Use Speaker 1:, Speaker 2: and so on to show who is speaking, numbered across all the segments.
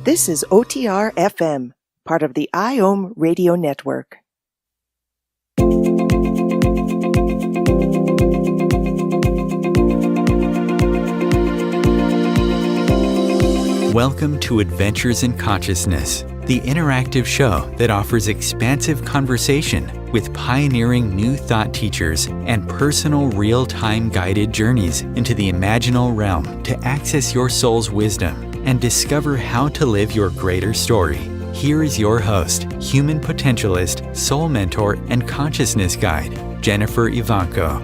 Speaker 1: This is OTR FM, part of the IOM radio network.
Speaker 2: Welcome to Adventures in Consciousness, the interactive show that offers expansive conversation with pioneering new thought teachers and personal real-time guided journeys into the imaginal realm to access your soul's wisdom and discover how to live your greater story. Here is your host, human potentialist, soul mentor, and consciousness guide, Jennifer Ivanko.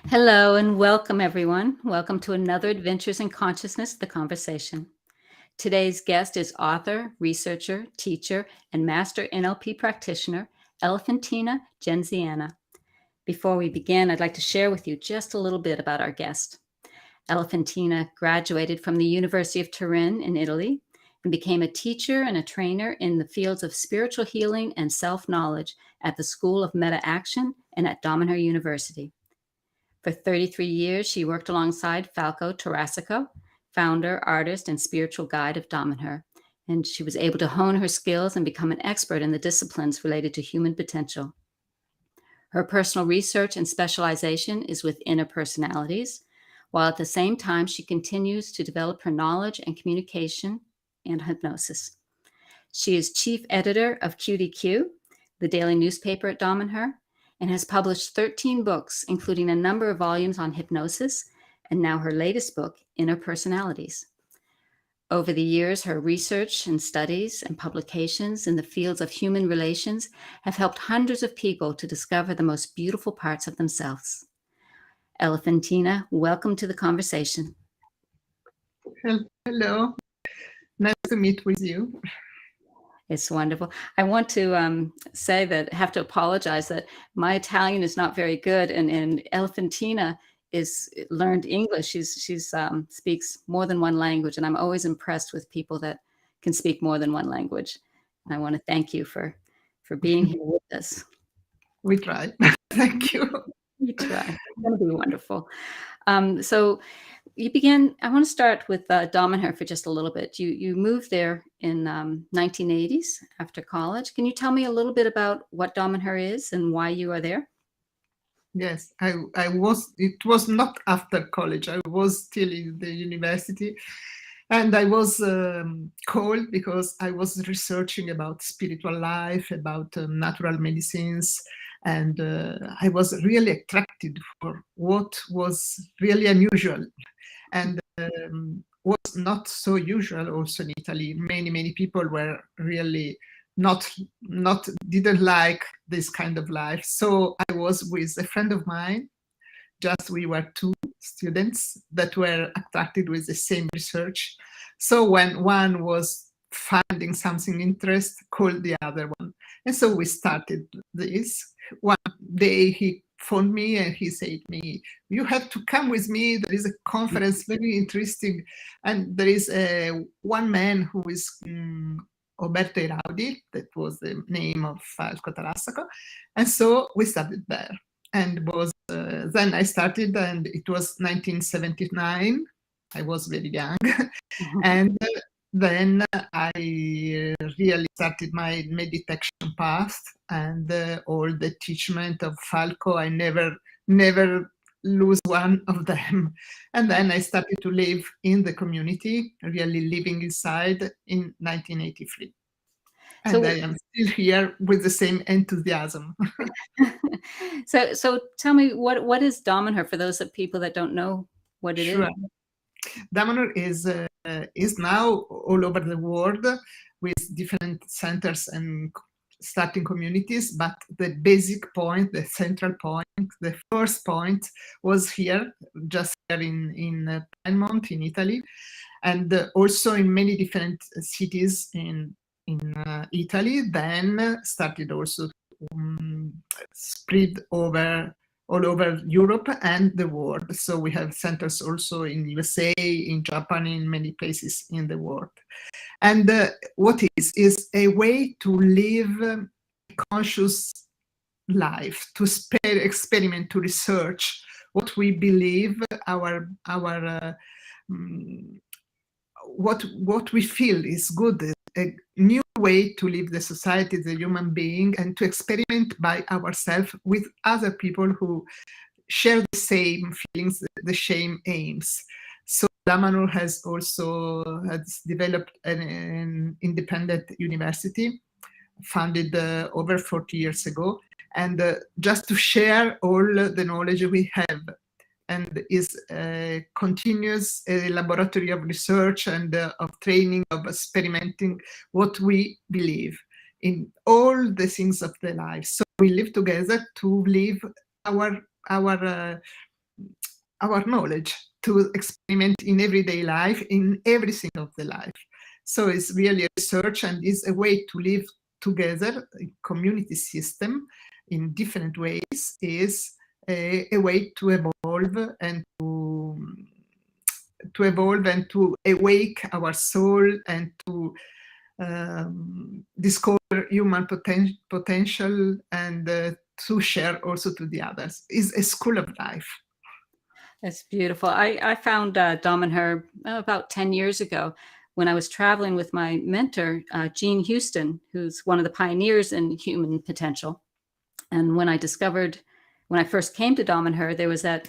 Speaker 3: Hello and welcome, everyone. Welcome to another Adventures in Consciousness, The Conversation. Today's guest is author, researcher, teacher, and master NLP practitioner, Elefantina Genziana. Before we begin, I'd like to share with you just a little bit about our guest. Elefantina graduated from the University of Turin in Italy and became a teacher and a trainer in the fields of spiritual healing and self-knowledge at the School of Medit-Action and at Damanhur University. For 33 years, she worked alongside Falco Tarasico, founder, artist, and spiritual guide of Damanhur, and she was able to hone her skills and become an expert in the disciplines related to human potential. Her personal research and specialization is with inner personalities, while at the same time she continues to develop her knowledge and communication and hypnosis. She is chief editor of QDQ, the daily newspaper at Damanhur, and has published 13 books, including a number of volumes on hypnosis, and now her latest book, Inner Personalities. Over the years, her research and studies and publications in the fields of human relations have helped hundreds of people to discover the most beautiful parts of themselves. Elefantina, welcome to the conversation.
Speaker 4: Hello, nice to meet with you.
Speaker 3: It's wonderful. I want to have to apologize that my Italian is not very good, and Elefantina is learned English. She's speaks more than one language, and I'm always impressed with people that can speak more than one language. And I want to thank you for being here with us.
Speaker 4: We tried. Thank you.
Speaker 3: We try. It's going to be wonderful. So you began. I want to start with Dominar for just a little bit. You moved there in 1980s after college. Can you tell me a little bit about what Dominar is and why you are there?
Speaker 4: Yes, I was. It was not after college. I was still in the university, and I was called because I was researching about spiritual life, about natural medicines. And I was really attracted for what was really unusual and was not so usual also in Italy. Many people were really didn't like this kind of life. So I was with a friend of mine, we were two students that were attracted with the same research. So when one was finding something interesting, called the other one. And so we started this. One day he phoned me and he said to me, you have to come with me. There is a conference, very interesting. And there is one man who is Roberto Iraudi, that was the name of Falco Tarasico. And so we started there. And then I started, and it was 1979. I was very young. And then I really started my meditation path, and all the teachment of Falco. I never lose one of them. And then I started to live in the community, really living inside in 1983. And so I am still here with the same enthusiasm.
Speaker 3: So tell me, what is Dominar for those people that don't know what it is?
Speaker 4: Dominar is now all over the world with different centers and starting communities, but the basic point, the central point, the first point was here, just here in Piedmont in Italy, and also in many different cities in Italy. Then started also spread all over Europe and the world. So we have centers also in USA, in Japan, in many places in the world. And what is a way to live a conscious life, to experiment, to research what we believe, what we feel is good, a new way to live the society as a human being, and to experiment by ourselves with other people who share the same feelings, the same aims. So Damanhur has developed an independent university founded over 40 years ago, and just to share all the knowledge we have, and is a continuous laboratory of research and of training, of experimenting what we believe in all the things of the life. So we live together to live our knowledge, to experiment in everyday life, in everything of the life. So it's really a research, and is a way to live together, a community system in different ways, is a way to evolve and to awake our soul, and to discover human potential, and to share also to the others. Is a school of life.
Speaker 3: That's beautiful. I found Dominar about 10 years ago when I was traveling with my mentor, Jean Houston, who's one of the pioneers in human potential. And when I first came to Dominar, there was that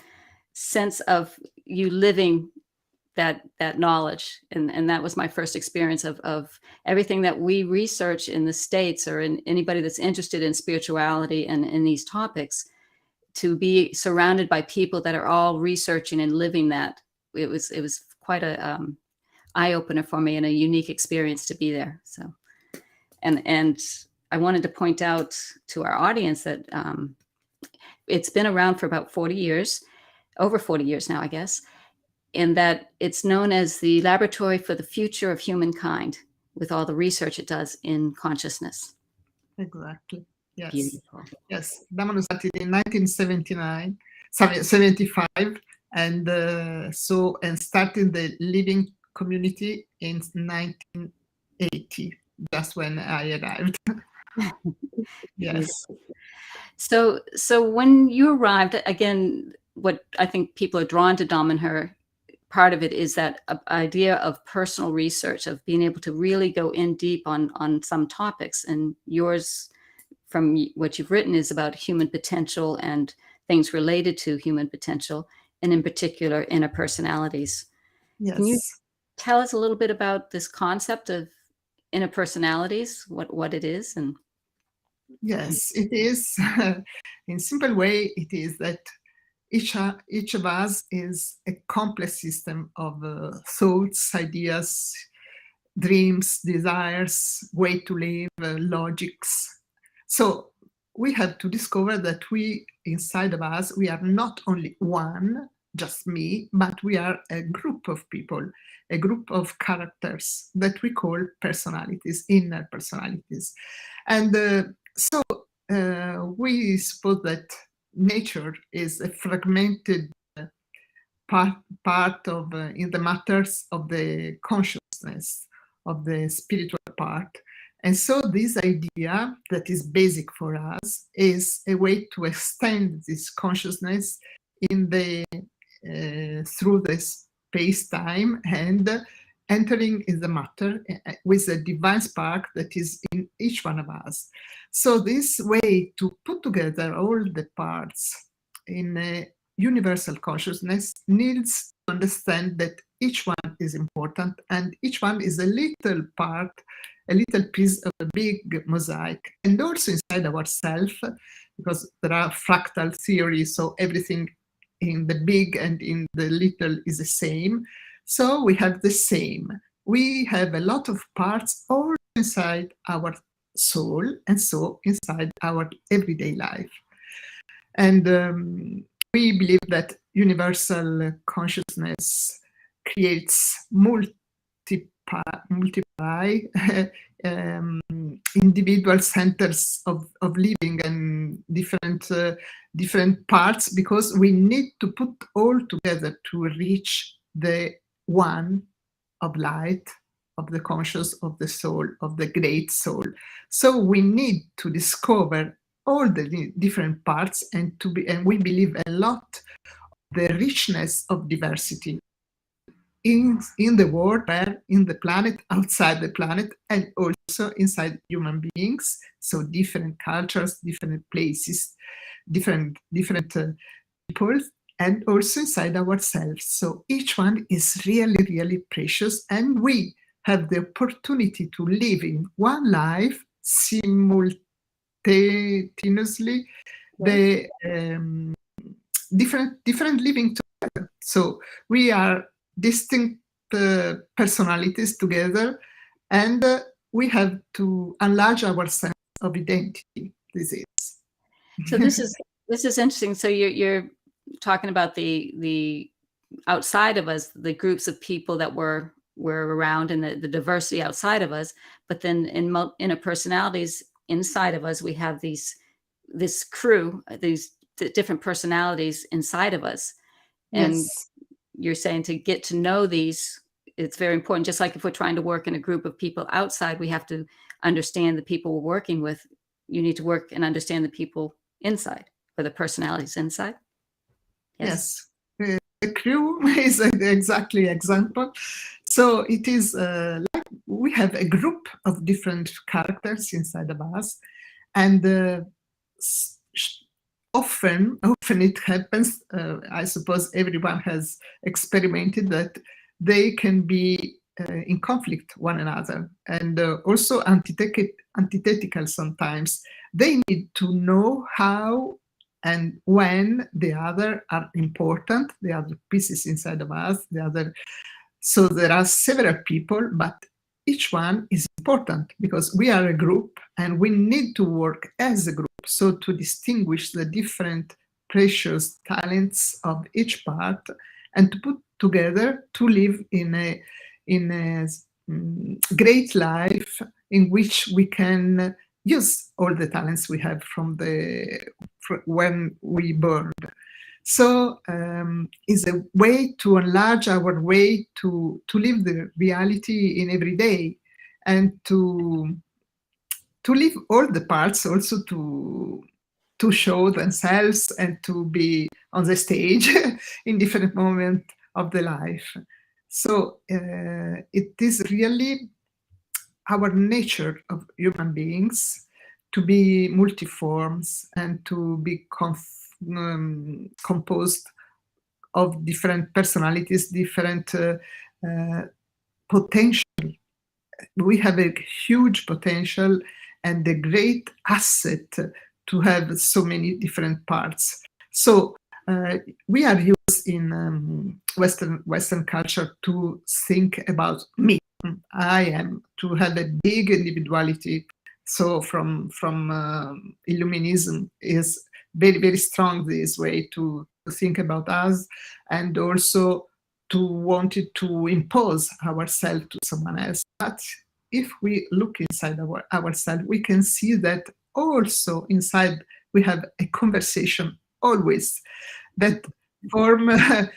Speaker 3: sense of you living that knowledge. And that was my first experience of everything that we research in the States, or in anybody that's interested in spirituality and in these topics, to be surrounded by people that are all researching and living that. It was quite a eye-opener for me, and a unique experience to be there. So, and I wanted to point out to our audience that it's been around for about 40 years, over 40 years now, I guess, and that it's known as the Laboratory for the Future of Humankind, with all the research it does in consciousness.
Speaker 4: Exactly. Yes.
Speaker 3: Beautiful.
Speaker 4: Yes. Damanhur started in 1975, and started the living community in 1980, just when I arrived. Yes.
Speaker 3: So when you arrived, again, what I think people are drawn to Dominar, part of it is that idea of personal research, of being able to really go in deep on some topics. And yours, from what you've written, is about human potential and things related to human potential, and in particular interpersonalities.
Speaker 4: Yes.
Speaker 3: Can you tell us a little bit about this concept of interpersonalities, what it is? And
Speaker 4: yes, it is. In simple way, it is that each of us is a complex system of thoughts, ideas, dreams, desires, way to live, logics. So we have to discover that we, inside of us, we are not only one, just me, but we are a group of people, a group of characters that we call personalities, inner personalities. And we suppose that nature is a fragmented part of in the matters of the consciousness, of the spiritual part. And so this idea that is basic for us is a way to extend this consciousness in the through the space-time, and entering in the matter with a divine spark that is in each one of us. So this way to put together all the parts in a universal consciousness needs to understand that each one is important, and each one is a little part, a little piece of a big mosaic. And also inside ourselves, because there are fractal theories, so everything in the big and in the little is the same. So we have the same. We have a lot of parts all inside our soul, and so inside our everyday life. And we believe that universal consciousness creates multiply individual centers of living, and different parts, because we need to put all together to reach the one of light, of the conscious, of the soul, of the great soul. So we need to discover all the different parts, and we believe a lot the richness of diversity in the world, in the planet, outside the planet, and also inside human beings. So different cultures, different places, different people, and also inside ourselves. So each one is really, really precious, and we have the opportunity to live in one life simultaneously, the different living together. So we are distinct personalities together, and we have to enlarge our sense of identity. This is.
Speaker 3: So this is interesting. So you're talking about the outside of us, the groups of people that we're around, and the diversity outside of us. But then in interpersonalities inside of us, we have this crew, these different personalities inside of us. And
Speaker 4: Yes.
Speaker 3: you're saying to get to know these, it's very important. Just like if we're trying to work in a group of people outside, we have to understand the people we're working with. You need to work and understand the people inside, or the personalities inside.
Speaker 4: Yes. The crew is exactly example. So it is like we have a group of different characters inside of us, and often it happens, I suppose everyone has experimented that they can be in conflict one another, and also antithetical sometimes. They need to know how and when the other are important, the other pieces inside of us, the other. So there are several people, but each one is important because we are a group and we need to work as a group. So to distinguish the different precious talents of each part and to put together to live in a great life in which we can use all the talents we have from when we burned. So is a way to enlarge our way to live the reality in every day, and to live all the parts, also to show themselves and to be on the stage in different moments of the life. So it is really our nature of human beings to be multiforms and to be composed of different personalities, different potential. We have a huge potential and a great asset to have so many different parts. So we are used in Western culture to think about me. I am, to have a big individuality. So from Illuminism is very, very strong this way to think about us, and also to want to impose ourselves to someone else. But if we look inside ourselves, we can see that also inside we have a conversation always that form a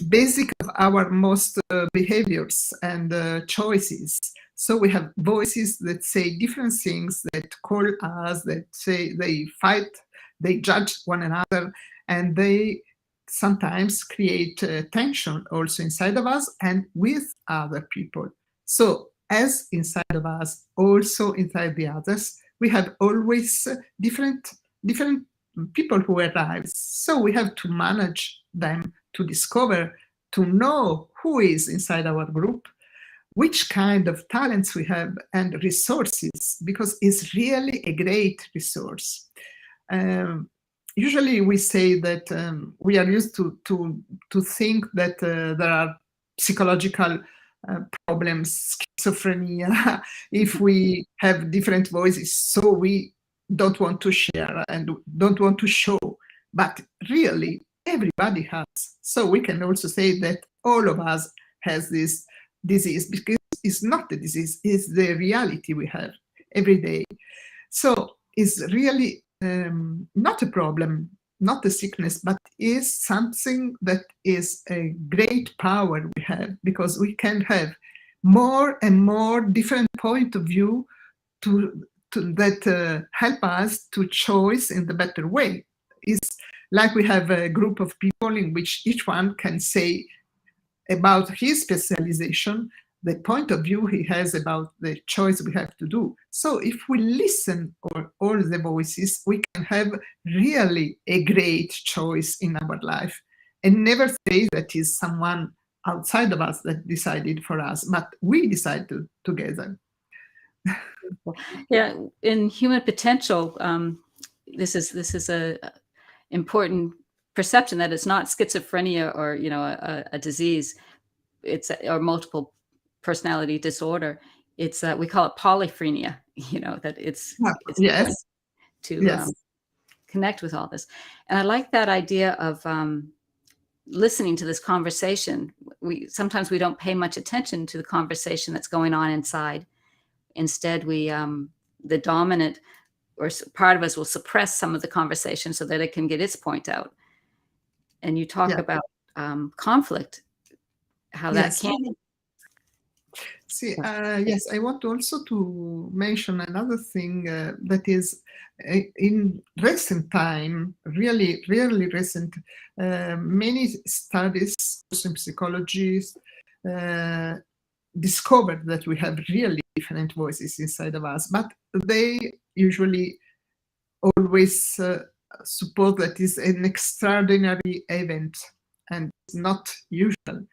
Speaker 4: basic of our most behaviors and choices. So we have voices that say different things, that call us, that say they fight, they judge one another, and they sometimes create tension also inside of us and with other people. So as inside of us, also inside the others, we have always different people who arrive. So we have to manage them, to discover, to know who is inside our group, which kind of talents we have, and resources, because it's really a great resource. Usually we say that we are used to think that there are psychological problems, schizophrenia, if we have different voices, so we don't want to share and don't want to show. But really, everybody has. So we can also say that all of us has this disease, because it's not a disease, it's the reality we have every day. So it's really not a problem, not a sickness, but is something that is a great power we have, because we can have more and more different point of view that help us to choose in the better way. Is like we have a group of people in which each one can say about his specialization, the point of view he has about the choice we have to do. So if we listen to all the voices, we can have really a great choice in our life, and never say that is someone outside of us that decided for us, but we decided together.
Speaker 3: Yeah, in human potential, this is a important perception that it's not schizophrenia or a disease. It's or multiple personality disorder. It's we call it polyphrenia. That it's
Speaker 4: yes
Speaker 3: to
Speaker 4: yes
Speaker 3: connect with all this. And I like that idea of listening to this conversation. Sometimes we don't pay much attention to the conversation that's going on inside. Instead, we the dominant or part of us will suppress some of the conversation so that it can get its point out. And you talk about conflict, how that can.
Speaker 4: See, yes, I want also to mention another thing that is in recent time, really recent, many studies, also in psychology, discovered that we have really different voices inside of us, but they usually always suppose that is an extraordinary event and not usual.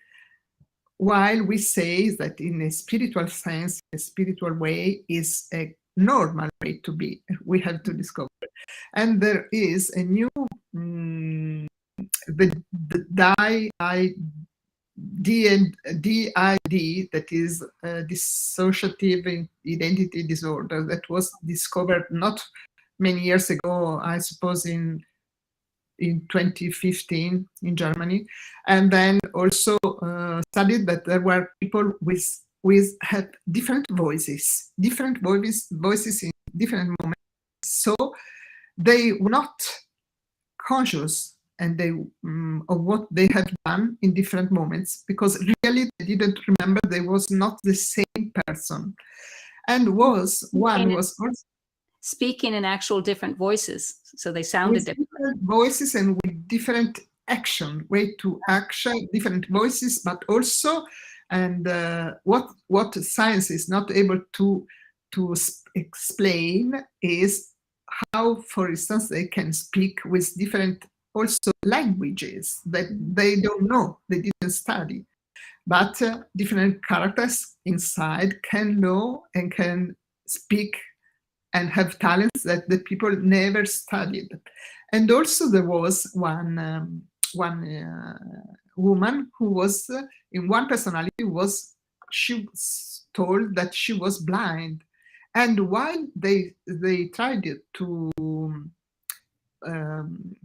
Speaker 4: While we say that in a spiritual sense, a spiritual way is a normal way to be, we have to discover. And there is a new, the DID, that is dissociative identity disorder, that was discovered not many years ago, I suppose in 2015 in Germany, and then also studied that there were people with had different voices in different moments. So they were not conscious and of what they have done in different moments, because really they didn't remember. They was not the same person, and one was also
Speaker 3: speaking in actual different voices, so they sounded different
Speaker 4: voices and with different action, way to action, different voices, but also, and what science is not able to explain is how, for instance, they can speak with different also languages that they don't know, they didn't study, but different characters inside can know and can speak and have talents that the people never studied. And also there was one woman who was in one personality she was told that she was blind, and while they tried to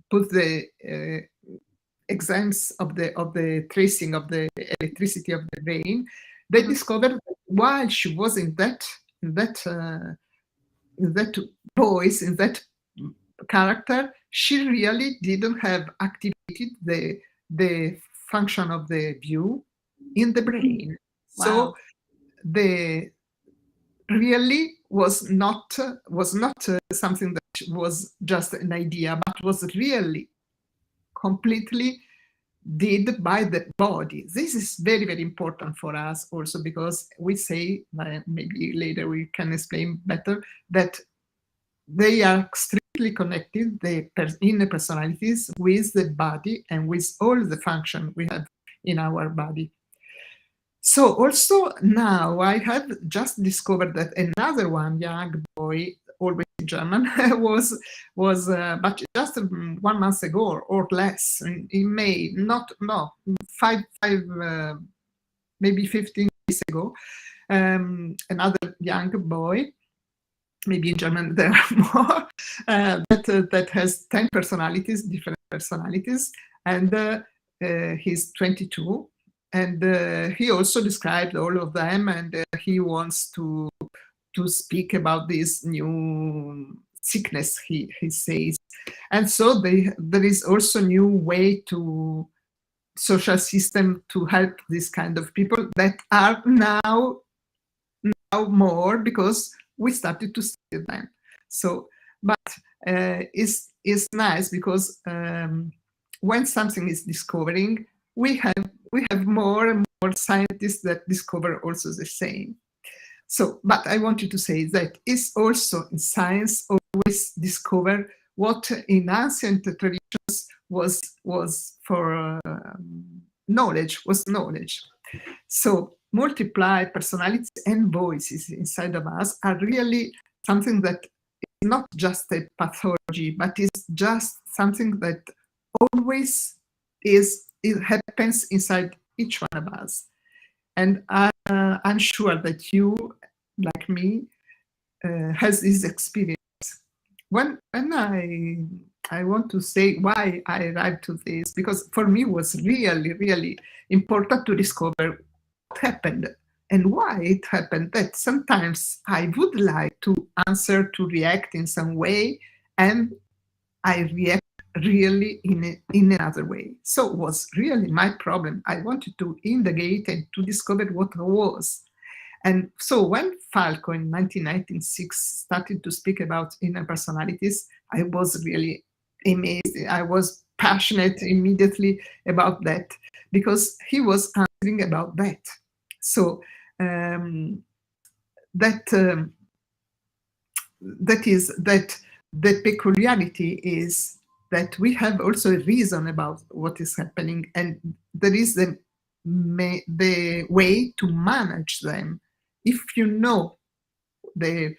Speaker 4: put the exams of the tracing of the electricity of the brain, they discovered that while she was in that voice, in that character, she really didn't have activated the function of the view in the brain.
Speaker 3: Wow.
Speaker 4: So the really was not something that was just an idea, but was really completely did by the body. This is very, very important for us also, because we say, maybe later we can explain better, that they are strictly connected, the inner personalities, with the body and with all the function we have in our body. So also now I have just discovered that another one young boy, always in German, was but just 1 month ago or less, in May, maybe 15 days ago, another young boy, maybe in German there are more, that has 10 personalities, different personalities, and he's 22. And he also described all of them, and he wants to speak about this new sickness, he says. And so there is also new way to social system to help this kind of people that are now more, because we started to study them. So, but is nice because when something is discovering, we have more and more scientists that discover also the same. So, but I wanted to say that it's also in science always discover what in ancient traditions was for knowledge. So multiply personalities and voices inside of us are really something that is not just a pathology, but is just something that always it happens inside each one of us. And I'm sure that you, like me, has this experience. When I want to say why I arrived to this, because for me it was really, really important to discover what happened and why it happened. That sometimes I would like to answer, to react in some way, and I react really in another way. So it was really my problem. I wanted to investigate and to discover what it was. And so when Falco in 1996 started to speak about inner personalities, I was really amazed. I was passionate immediately about that because he was answering about that. So the peculiarity is that we have also a reason about what is happening, and there is the way to manage them. If you know the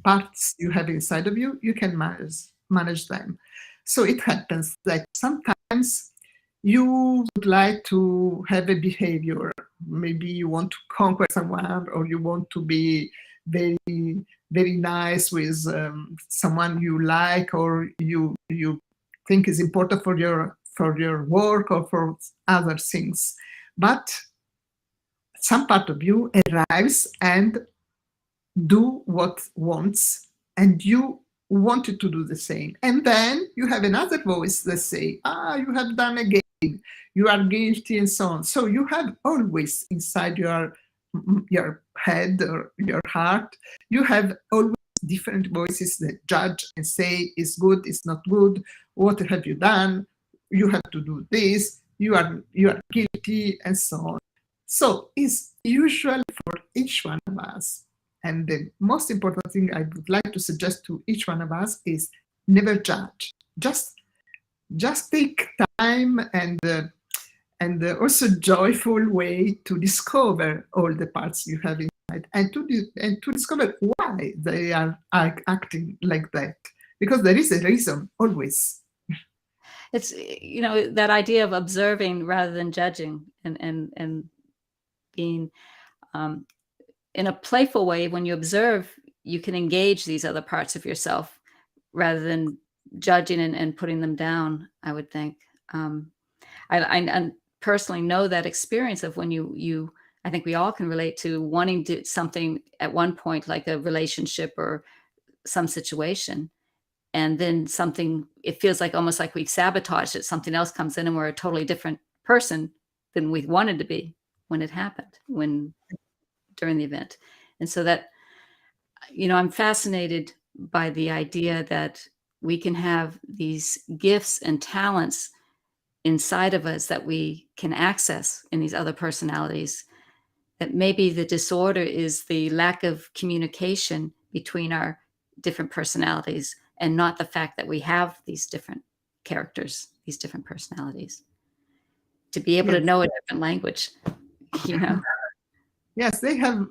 Speaker 4: parts you have inside of you, you can manage them. So it happens that sometimes you would like to have a behavior. Maybe you want to conquer someone, or you want to be very, very nice with someone you like, or you think is important for your work or for other things. But some part of you arrives and do what wants, and you wanted to do the same. And then you have another voice that say, you have done again, you are guilty, and so on. So you have always inside your head or your heart, you have always different voices that judge and say, it's good, it's not good, what have you done, you have to do this, you are guilty, and so on. So it's usual for each one of us. And the most important thing I would like to suggest to each one of us is never judge. Just take time and also joyful way to discover all the parts you have inside, and to discover why they are acting like that, because there is a reason always.
Speaker 3: It's, that idea of observing rather than judging, and being in a playful way. When you observe, you can engage these other parts of yourself rather than judging and putting them down, I would think. I personally know that experience of when you I think we all can relate to wanting to do something at one point, like a relationship or some situation, and then something, it feels like almost like we've sabotaged it. Something else comes in and we're a totally different person than we wanted to be when it happened, during the event. And so that, I'm fascinated by the idea that we can have these gifts and talents inside of us that we can access in these other personalities. That maybe the disorder is the lack of communication between our different personalities, and not the fact that we have these different characters, these different personalities. To be able to know a different language,
Speaker 4: Yes, they have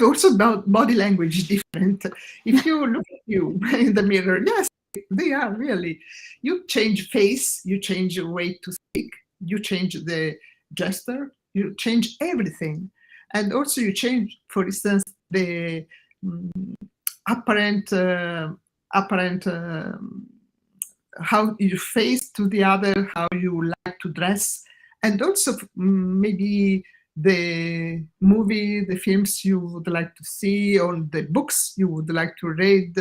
Speaker 4: also body language different. If you look at you in the mirror, yes, they are really. You change face, you change your way to speak, you change the gesture, you change everything. And also you change, for instance, the apparent how you face to the other, how you like to dress, and also maybe the movie, the films you would like to see, or the books you would like to read.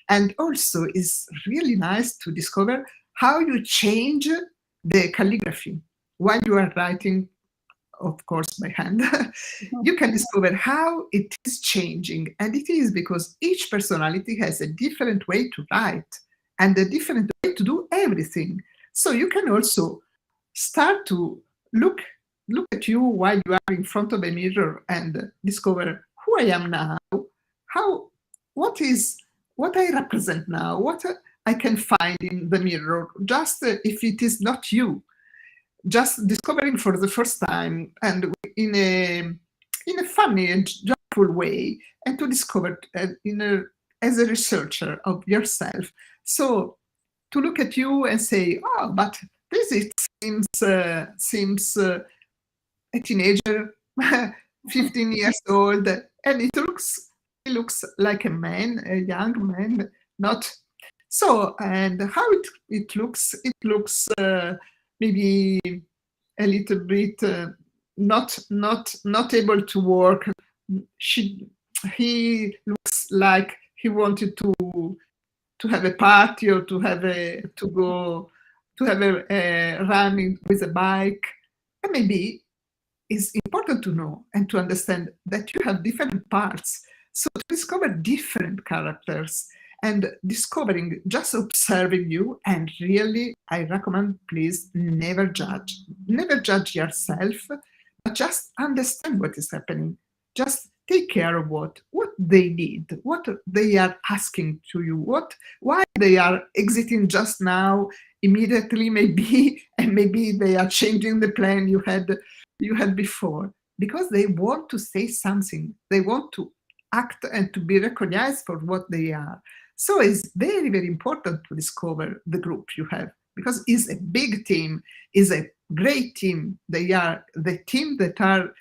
Speaker 4: And also it's really nice to discover how you change the calligraphy while you are writing of course by hand, you can discover how it is changing. And it is because each personality has a different way to write and a different way to do everything. So you can also start to look at you while you are in front of a mirror and discover who I am now, what I represent now, what I can find in the mirror, just if it is not you, just discovering for the first time and in a funny and joyful way, and to discover as a researcher of yourself. So to look at you and say, oh, but this it seems a teenager, 15 years old, and he looks like a man, a young man, not so. And how it looks maybe a little bit not able to work. He looks like he wanted to have a party or to have a running with a bike. And maybe it's important to know and to understand that you have different parts. So to discover different characters and discovering, just observing you, and really, I recommend, please never judge. Never judge yourself, but just understand what is happening. Just take care of what they need, what they are asking to you, why they are exiting just now, immediately maybe, and maybe they are changing the plan you had before, because they want to say something. They want to act and to be recognized for what they are. So it's very, very important to discover the group you have, because it's a big team, it's a great team. They are the team that are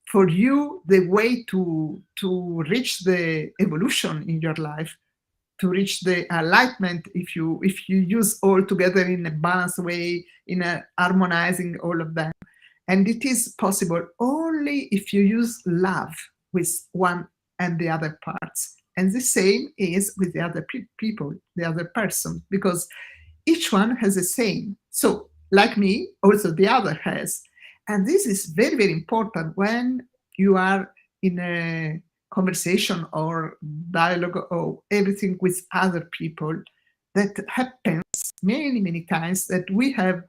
Speaker 4: for you the way to reach the evolution in your life, to reach the enlightenment, if you use all together in a balanced way, in a harmonizing all of them. And it is possible only if you use love with one and the other parts. And the same is with the other people, the other person, because each one has the same. So like me, also the other has. And this is very, very important when you are in a conversation or dialogue or everything with other people. That happens many, many times, that we have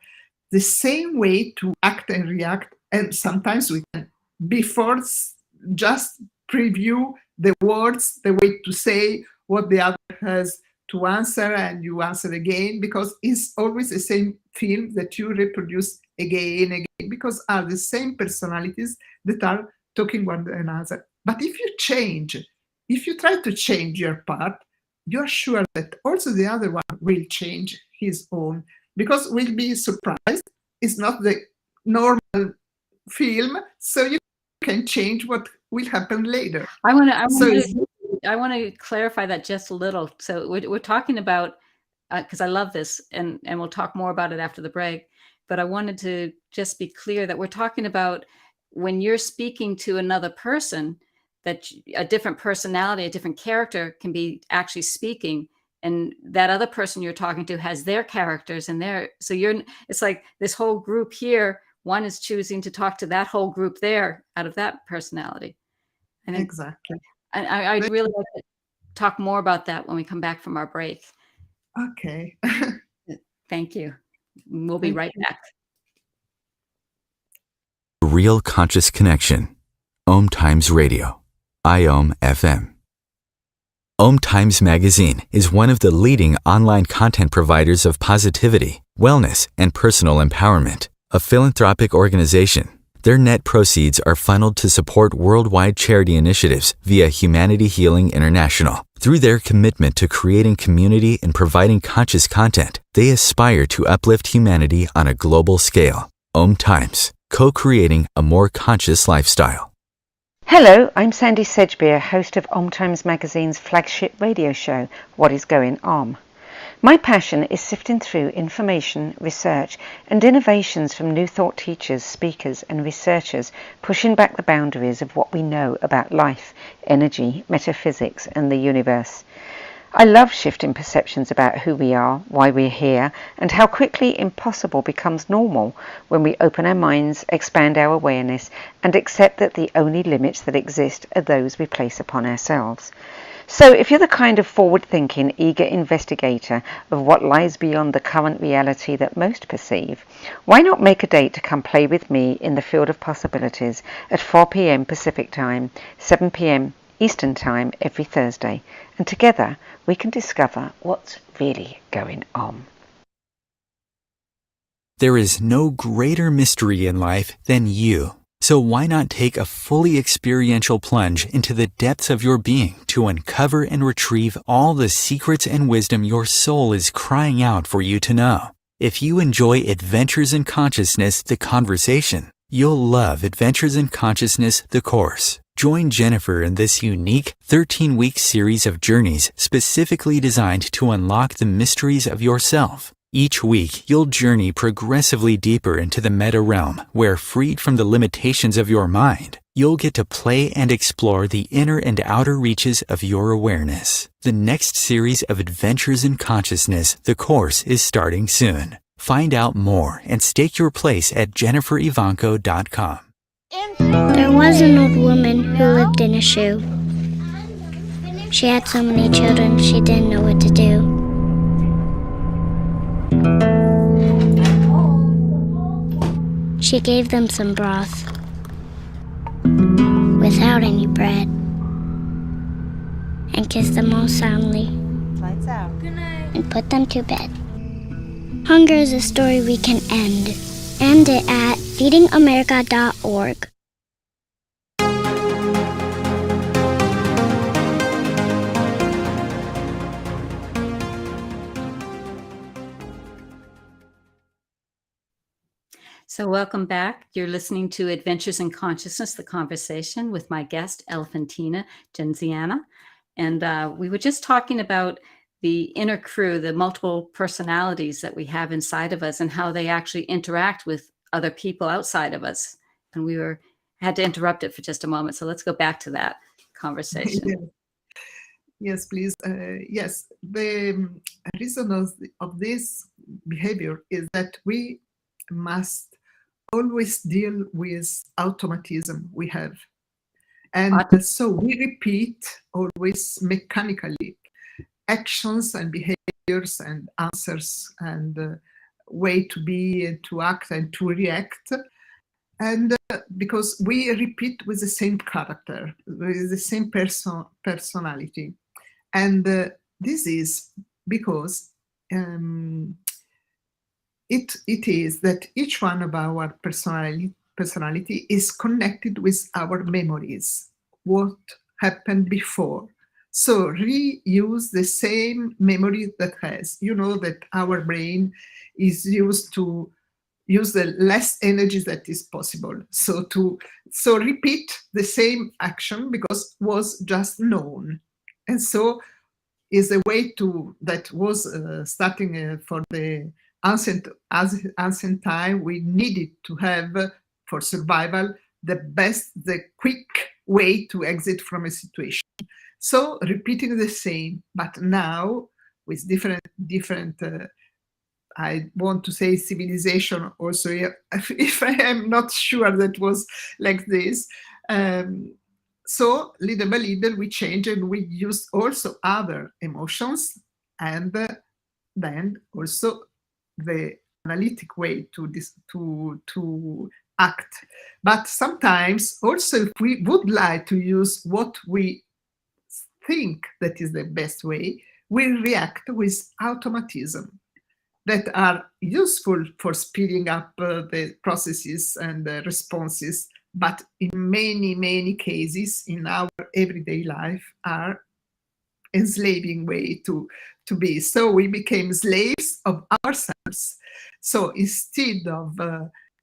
Speaker 4: the same way to act and react. And sometimes we can, before, just preview the words, the way to say what the other has to answer, and you answer again, because it's always the same film that you reproduce again and again, because are the same personalities that are talking one another. But if you try to change your part, you're sure that also the other one will change his own, because we'll be surprised. It's not the normal film, so you can change what will happen later.
Speaker 3: I want to clarify that just a little. So we're talking about, because I love this, and we'll talk more about it after the break, but I wanted to just be clear that we're talking about when you're speaking to another person, that a different personality, a different character can be actually speaking, and that other person you're talking to has their characters and so it's like this whole group here, one is choosing to talk to that whole group there out of that personality. And
Speaker 4: exactly.
Speaker 3: And I'd really like to talk more about that when we come back from our break.
Speaker 4: Okay.
Speaker 3: Thank you. We'll be right back.
Speaker 2: Real Conscious Connection. Om Times Radio. IOM FM. Om Times Magazine is one of the leading online content providers of positivity, wellness, and personal empowerment. A philanthropic organization, their net proceeds are funneled to support worldwide charity initiatives via Humanity Healing International. Through their commitment to creating community and providing conscious content, they aspire to uplift humanity on a global scale. Om Times, co-creating a more conscious lifestyle.
Speaker 5: Hello, I'm Sandy Sedgbeer, host of Om Times Magazine's flagship radio show, What is Going Om. My passion is sifting through information, research, and innovations from new thought teachers, speakers, and researchers, pushing back the boundaries of what we know about life, energy, metaphysics, and the universe. I love shifting perceptions about who we are, why we're here, and how quickly impossible becomes normal when we open our minds, expand our awareness, and accept that the only limits that exist are those we place upon ourselves. So if you're the kind of forward-thinking, eager investigator of what lies beyond the current reality that most perceive, why not make a date to come play with me in the field of possibilities at 4 p.m. Pacific Time, 7 p.m. Eastern Time every Thursday, and together we can discover what's really going on.
Speaker 2: There is no greater mystery in life than you. So why not take a fully experiential plunge into the depths of your being to uncover and retrieve all the secrets and wisdom your soul is crying out for you to know? If you enjoy Adventures in Consciousness, the conversation, you'll love Adventures in Consciousness, the course. Join Jennifer in this unique 13-week series of journeys specifically designed to unlock the mysteries of yourself. Each week, you'll journey progressively deeper into the meta realm, where, freed from the limitations of your mind, you'll get to play and explore the inner and outer reaches of your awareness. The next series of Adventures in Consciousness, the course, is starting soon. Find out more and stake your place at jenniferivanco.com.
Speaker 6: There was an old woman who lived in a shoe. She had so many children she didn't know what to do. She gave them some broth without any bread and kissed them all soundly and put them to bed. Hunger is a story we can end. End it at feedingamerica.org.
Speaker 3: So welcome back. You're listening to Adventures in Consciousness, the conversation with my guest, Elefantina Genziana. And we were just talking about the inner crew, the multiple personalities that we have inside of us and how they actually interact with other people outside of us. And we had to interrupt it for just a moment. So let's go back to that conversation.
Speaker 4: Yes, please. Yes, the reason of this behavior is that we must always deal with automatism we have. And so we repeat always mechanically actions and behaviors and answers and way to be and to act and to react. And because we repeat with the same character, with the same personality. And this is because it is that each one of our personality is connected with our memories, what happened before. So reuse the same memory that has, that our brain is used to use the less energy that is possible. So repeat the same action because was just known. And so is a way that was starting for the ancient time, we needed to have for survival the quick way to exit from a situation. So repeating the same, but now with different I want to say civilization also, if I am not sure that was like this. So little by little we changed and we used also other emotions and then also the analytic way to act. But sometimes also if we would like to use what we think that is the best way, we react with automatism that are useful for speeding up the processes and the responses, but in many cases in our everyday life are enslaving way to be. So we became slaves of ourselves. So instead of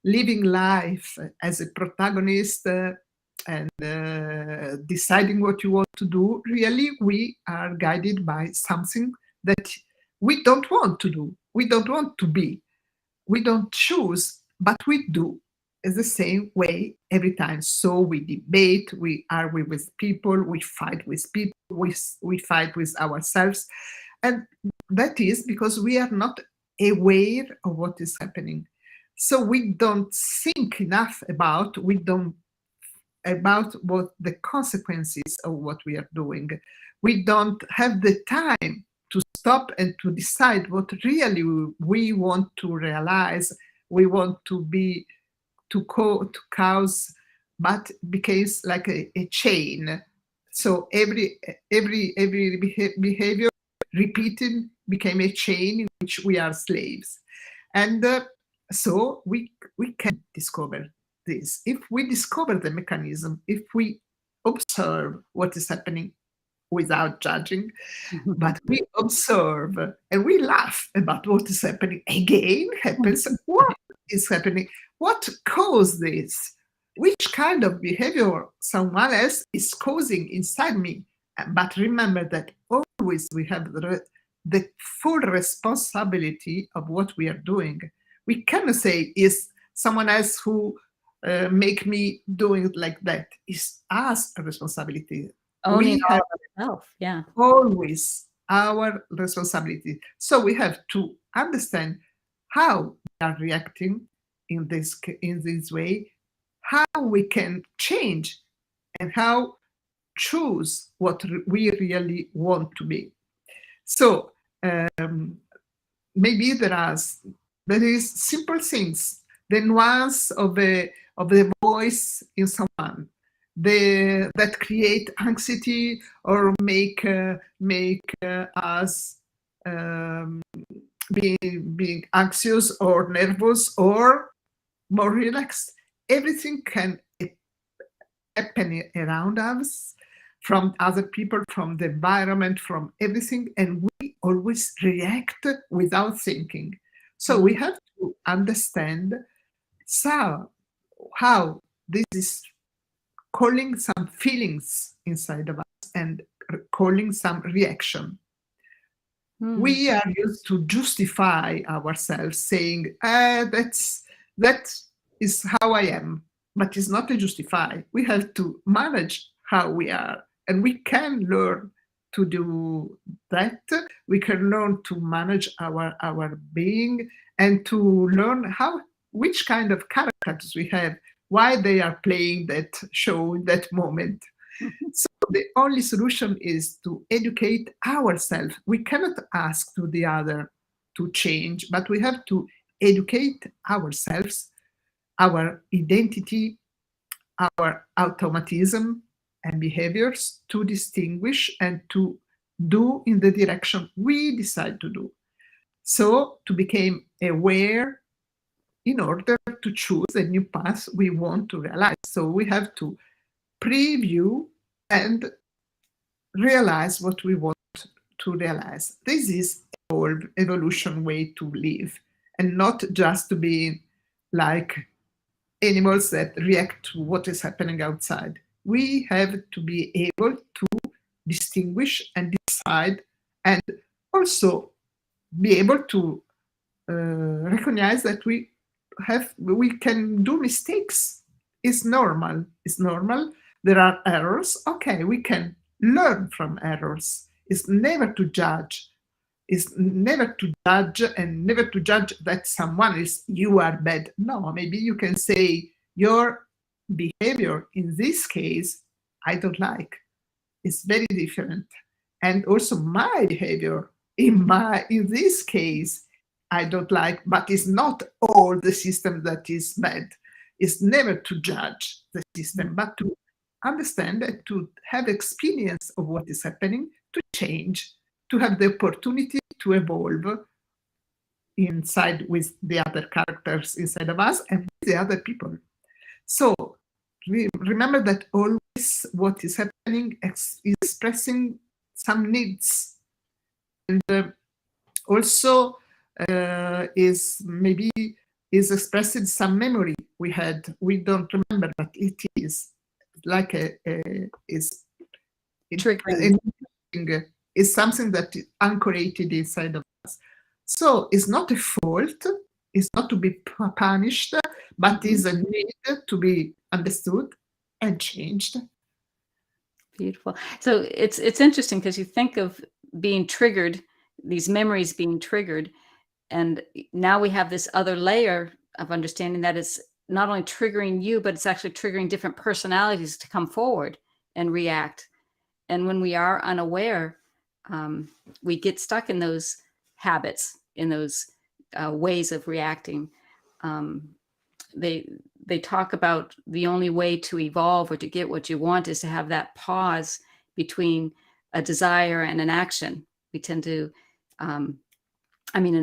Speaker 4: living life as a protagonist and deciding what you want to do, really we are guided by something that we don't want to do. We don't want to be. We don't choose, but we do. is the same way every time. So we debate, we argue with people, we fight with people, we fight with ourselves. And that is because we are not aware of what is happening. So we don't think enough about what the consequences of what we are doing. We don't have the time to stop and to decide what really we want to realize, we want to cause, but becomes like a chain. So every behavior repeated became a chain in which we are slaves. And so we can discover this. If we discover the mechanism, if we observe what is happening without judging, but we observe and we laugh about what is happening again happens. What is happening? What caused this? Which kind of behavior someone else is causing inside me? But remember that always we have the full responsibility of what we are doing. We cannot say is someone else who make me doing it like that. It's us a responsibility.
Speaker 3: Owning all of itself, yeah.
Speaker 4: Always our responsibility. So we have to understand how we are reacting in this way, how we can change, and how choose what we really want to be. So maybe there is simple things, the nuance of the voice in someone that create anxiety or make us being anxious or nervous or more relaxed. Everything can happen around us, from other people, from the environment, from everything, and we always react without thinking. So we have to understand how this is calling some feelings inside of us and calling some reaction. We are used to justify ourselves, saying, that is how I am, but it's not to justify. We have to manage how we are, and we can learn to do that. We can learn to manage our being and to learn which kind of characters we have, why they are playing that show in that moment. So the only solution is to educate ourselves. We cannot ask to the other to change, but we have to educate ourselves, our identity, our automatism and behaviors, to distinguish and to do in the direction we decide to do. So to become aware in order to choose a new path we want to realize. So we have to preview and realize what we want to realize. This is evolution way to live, and not just to be like animals that react to what is happening outside. We have to be able to distinguish and decide, and also be able to recognize that we can do mistakes. It's normal. It's normal. There are errors. Okay, we can learn from errors. It's never to judge. It's never to judge, and never to judge that someone is, you are bad. No, maybe you can say, your behavior in this case, I don't like. It's very different. And also my behavior in this case, I don't like, but it's not all the system that is bad. It's never to judge the system, but to understand and to have experience of what is happening, to change, to have the opportunity to evolve inside with the other characters inside of us and with the other people. So remember that always what is happening is expressing some needs, and also is expressing some memory we had. We don't remember, but it is like is something that is anchored inside of us. So it's not a fault, it's not to be punished, but is a need to be understood and changed.
Speaker 3: Beautiful. So it's interesting because you think of being triggered, these memories being triggered, and now we have this other layer of understanding that it's not only triggering you, but it's actually triggering different personalities to come forward and react. And when we are unaware, we get stuck in those habits, in those ways of reacting. They talk about the only way to evolve or to get what you want is to have that pause between a desire and an action. We tend to, an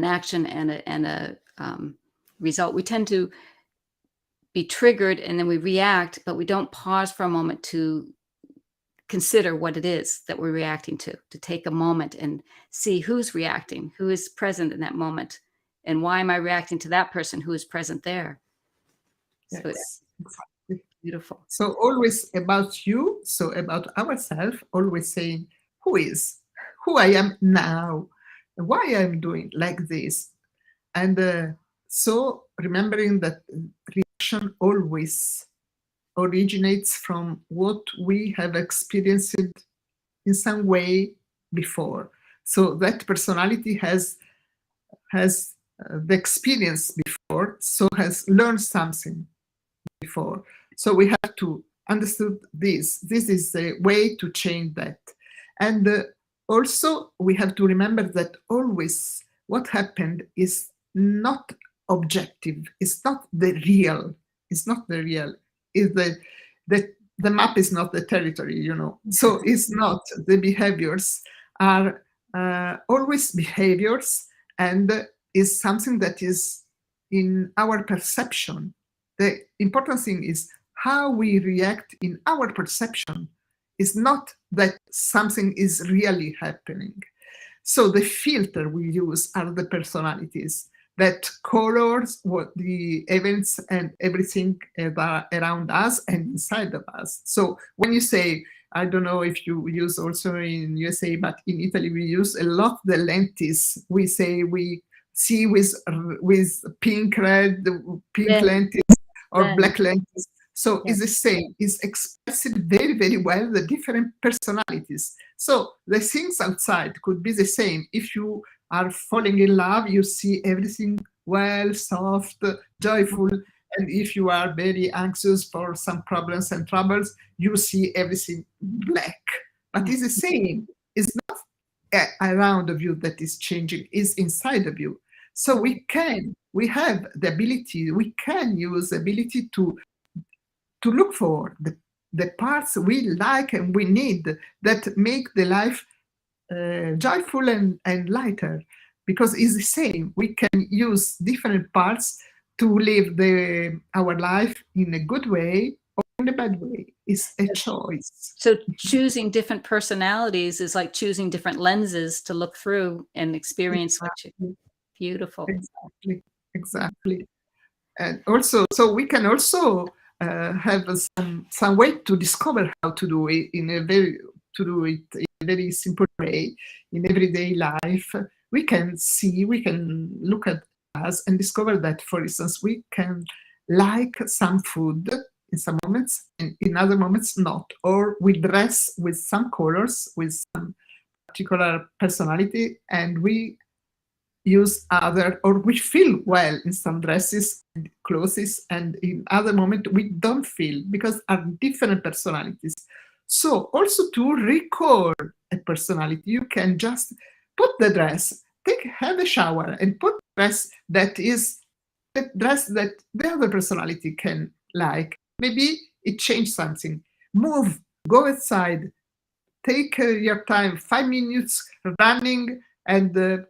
Speaker 3: action and a result. We tend to be triggered and then we react, but we don't pause for a moment to consider what it is that we're reacting to take a moment and see who's reacting, who is present in that moment, and why am I reacting to that person who is present there? So
Speaker 4: Yes,
Speaker 3: it's
Speaker 4: exactly.
Speaker 3: beautiful.
Speaker 4: So always about you, so about ourselves, always saying who I am now, why I'm doing like this. And so remembering that reaction always originates from what we have experienced in some way before. So that personality has the experience before, so has learned something before. So we have to understand this. This is the way to change that. And also we have to remember that always what happened is not objective. It's not the real. It's not the real. It's the map is not the territory, you know. So it's not the behaviors are always behaviors, and is something that is in our perception. The important thing is how we react in our perception. Is not that something is really happening. So the filter we use are the personalities that colors what the events and everything around us and inside of us. So when you say, I don't know if you use also in USA, but in Italy we use a lot the lentis. We say we see with pink, red, pink lentis or black lentis. So it's the same. It's expressed very, very well the different personalities. So the things outside could be the same. If you are falling in love, you see everything well, soft, joyful. And if you are very anxious for some problems and troubles, you see everything black. But it's the same. It's not around of you that is changing, it's inside of you. So we have the ability, we can use the ability to look for the parts we like and we need that make the life joyful and lighter, because it's the same. We can use different parts to live our life in a good way or in a bad way. It's a choice.
Speaker 3: So choosing different personalities is like choosing different lenses to look through and experience what you. Beautiful.
Speaker 4: Exactly. And also, so we can also have some way to discover how to do it in a very simple way in everyday life. We can look at us and discover that, for instance, we can like some food in some moments and in other moments not, or we dress with some colors with some particular personality and we use other, or we feel well in some dresses and clothes, and in other moments we don't feel because are different personalities. So also to recall a personality, you can just put the dress, have a shower and put the dress that is the dress that the other personality can like. Maybe it changed something. Move, go outside, take your time, 5 minutes running and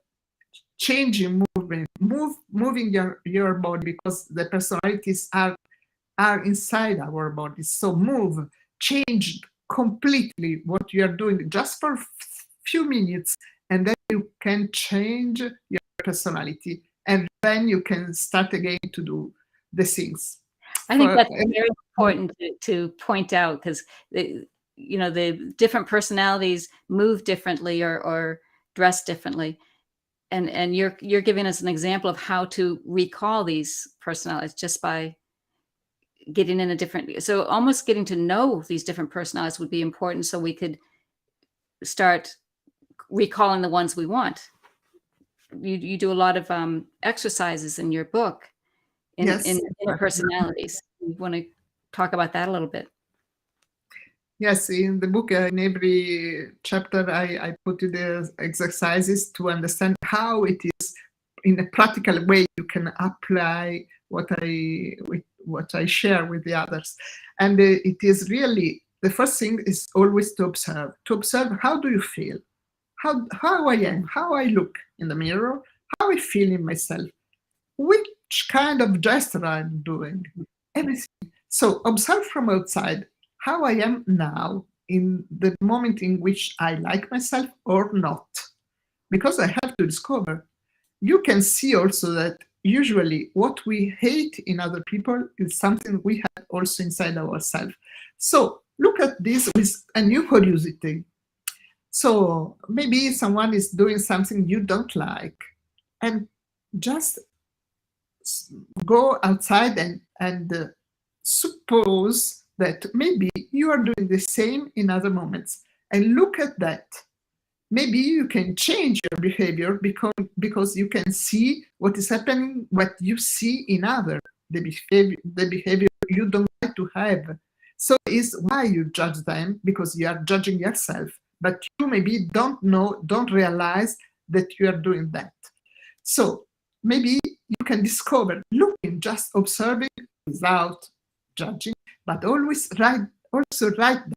Speaker 4: changing movement, moving your body, because the personalities are inside our bodies. So move, change completely what you are doing just for few minutes, and then you can change your personality, and then you can start again to do the things.
Speaker 3: I think that's very important to point out, because the different personalities move differently or dress differently. And you're giving us an example of how to recall these personalities just by getting in a different, so almost getting to know these different personalities would be important, so we could start recalling the ones we want. You do a lot of exercises in your book in
Speaker 4: Yes.
Speaker 3: personalities. You want to talk about that a little bit?
Speaker 4: Yes, in the book, in every chapter, I put in the exercises to understand how it is, in a practical way, you can apply what I share with the others. And it is really, the first thing is always to observe how do you feel, how I am, how I look in the mirror, how I feel in myself, which kind of gesture I'm doing, everything. So observe from outside how I am now in the moment in which I like myself or not, because I have to discover. You can see also that usually what we hate in other people is something we have also inside ourselves. So look at this with a new curiosity. So maybe someone is doing something you don't like, and just go outside and suppose that maybe you are doing the same in other moments, and look at that. Maybe you can change your behavior because you can see what is happening, what you see in other, the behavior you don't like to have. So is why you judge them, because you are judging yourself, but you maybe don't realize that you are doing that. So maybe you can discover, looking, just observing without judging, but always write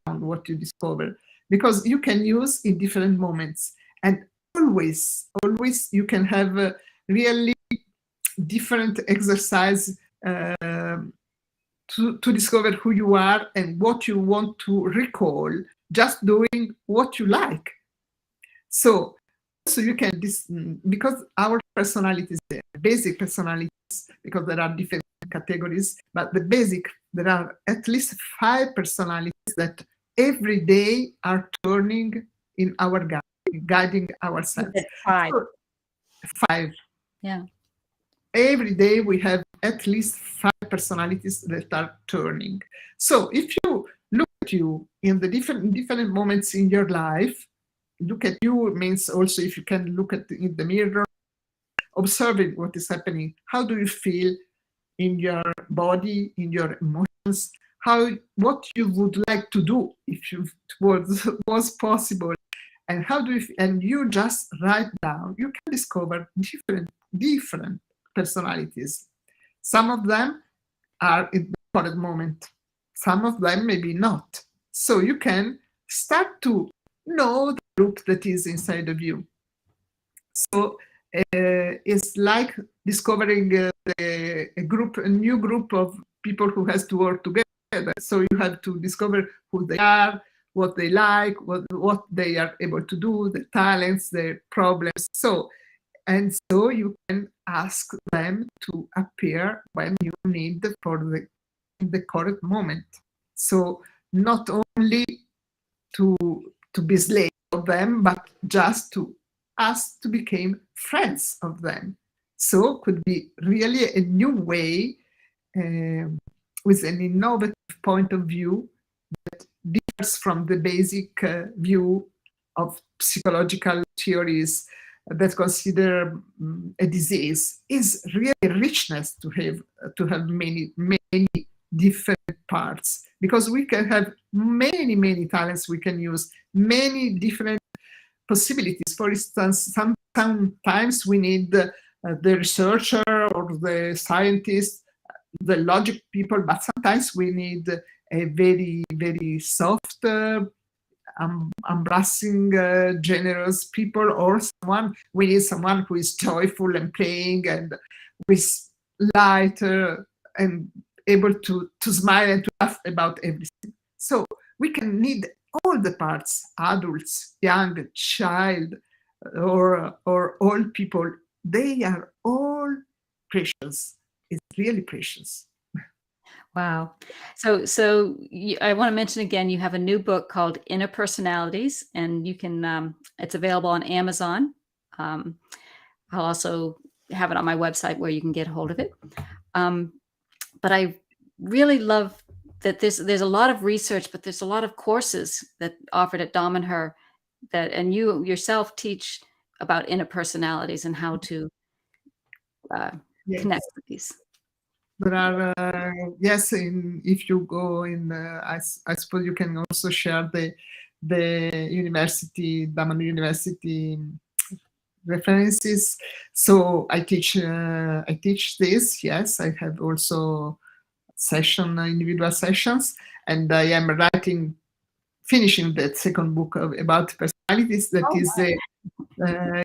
Speaker 4: down what you discover, because you can use in different moments. And always you can have a really different exercise to discover who you are and what you want to recall, just doing what you like. So you can, because our personalities, the basic personalities, because there are different categories, but the basic, there are at least 5 personalities that every day are turning in our guiding ourselves.
Speaker 3: 5.
Speaker 4: 5.
Speaker 3: Yeah.
Speaker 4: Every day we have at least 5 personalities that are turning. So if you look at you in the different moments in your life, look at you means also if you can look at in the mirror, observing what is happening. How do you feel in your body, in your emotions? What you would like to do if it was possible, and how do you? And you just write down. You can discover different personalities. Some of them are in the current moment. Some of them maybe not. So you can start to know the group that is inside of you. So it's like discovering a new group of people who has to work together. So you have to discover who they are, what they like, what they are able to do, the talents, their problems. So you can ask them to appear when you need for the correct moment. So not only to be slave of them, but just to ask to become friends of them. So could be really a new way with an innovative point of view that differs from the basic view of psychological theories that consider a disease. Is really a richness to have many different parts, because we can have many talents we can use, many different possibilities. For instance, sometimes we need the researcher or the scientist, the logic people, but sometimes we need a very soft, embracing, generous people, or we need someone who is joyful and playing and with light and able to smile and to laugh about everything. So we can need all the parts, adults, young, child, or old people. They are all precious. It's really precious.
Speaker 3: Wow. So I want to mention again, you have a new book called Inner Personalities, and you can, it's available on Amazon. I'll also have it on my website where you can get a hold of it. But really love that there's a lot of research, but there's a lot of courses that offered at Damanhur and you yourself teach about interpersonalities and how to
Speaker 4: Yes.
Speaker 3: connect with these.
Speaker 4: There are, yes, if you go in, I suppose you can also share the university, Damanhur University references. So I teach this. Yes, I have also individual sessions, and I am finishing the second book about personalities. That is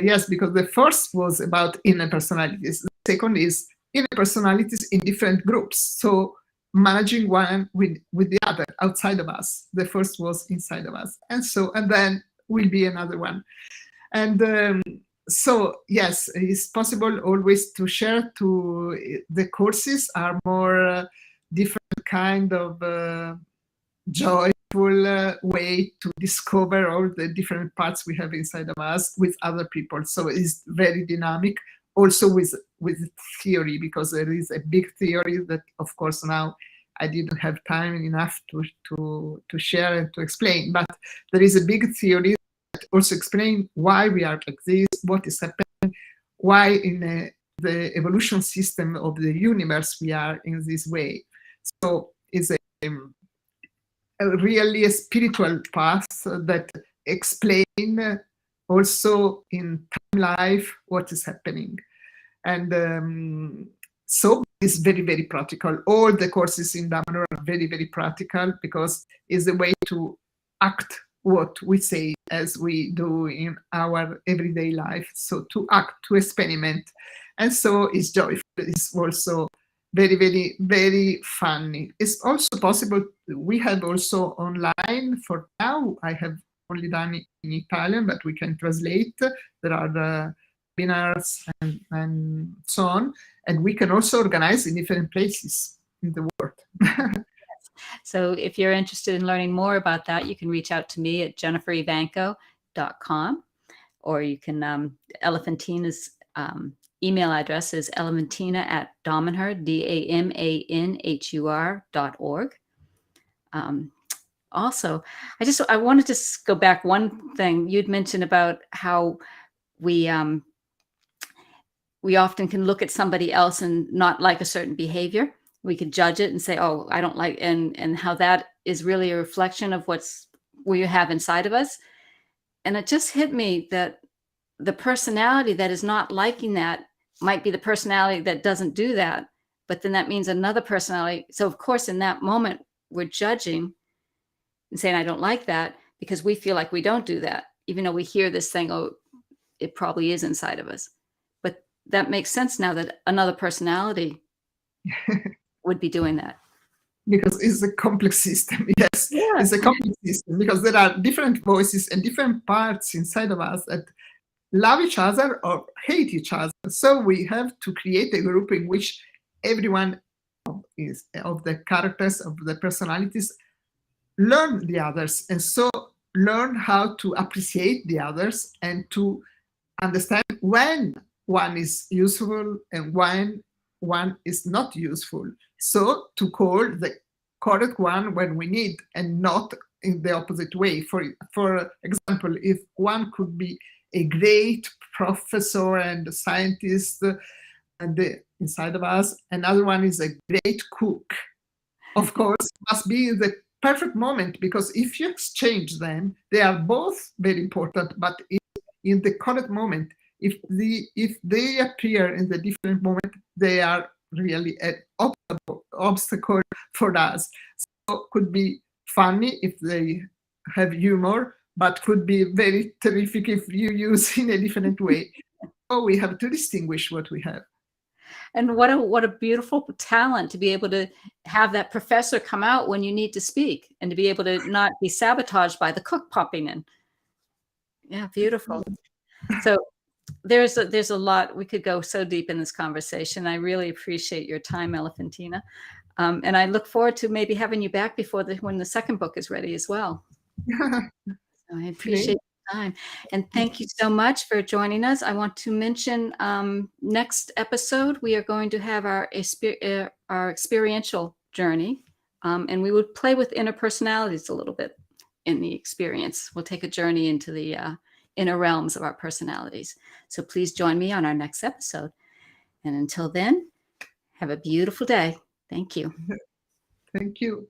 Speaker 4: yes, because the first was about inner personalities. The second is inner personalities in different groups. So managing one with the other outside of us. The first was inside of us, and then will be another one. And so yes, it's possible always to share. The courses are more different kind of joyful way to discover all the different parts we have inside of us with other people. So it's very dynamic, also with theory, because there is a big theory that, of course, now I didn't have time enough to share and to explain. But there is a big theory that also explains why we are like this, what is happening, why in the evolution system of the universe we are in this way. So it's really a spiritual path that explain also in time life what is happening. And so it's very, very practical. All the courses in Dominar are very, very practical, because it's a way to act what we say as we do in our everyday life. So to act, to experiment. And so it's joyful. It's also very, very, very funny. It's also possible. We have also online for now. I have only done it in Italian, but we can translate. There are webinars and so on. And we can also organize in different places in the world.
Speaker 3: So if you're interested in learning more about that, you can reach out to me at jenniferivanco.com, or you can, Elefantina's email address is elefantina@damanhur, DAMANHUR.org. Also, I wanted to go back one thing. You'd mentioned about how we often can look at somebody else and not like a certain behavior. We could judge it and say, oh, I don't like, and how that is really a reflection of what you have inside of us. And it just hit me that the personality that is not liking that might be the personality that doesn't do that. But then that means another personality. So of course, in that moment, we're judging and saying, I don't like that, because we feel like we don't do that, even though we hear this thing, oh, it probably is inside of us. But that makes sense now that another personality would be doing that.
Speaker 4: Because it's a complex system. Yes,
Speaker 3: Yeah.
Speaker 4: It's a complex system, because there are different voices and different parts inside of us that love each other or hate each other. So we have to create a group in which everyone of the characters, of the personalities, learn the others, and so learn how to appreciate the others and to understand when one is useful and when one is not useful. So to call the correct one when we need, and not in the opposite way. For example, if one could be a great professor and scientist and inside of us, another one is a great cook. Of course, it must be the perfect moment, because if you exchange them, they are both very important, but in the correct moment, if they appear in the different moment, they are really an obstacle for us. So could be funny if they have humor, but could be very terrific if you use in a different way. So we have to distinguish what we have.
Speaker 3: And what a beautiful talent to be able to have that professor come out when you need to speak, and to be able to not be sabotaged by the cook popping in. Yeah, beautiful. So there's a lot. We could go so deep in this conversation. I really appreciate your time, Elefantina. And I look forward to maybe having you back when the second book is ready as well. So I appreciate your time. And thank you so much for joining us. I want to mention next episode, we are going to have our experiential journey, and we would play with inner personalities a little bit in the experience. We'll take a journey into the inner realms of our personalities. So please join me on our next episode. And until then, have a beautiful day. Thank you.
Speaker 4: Thank you.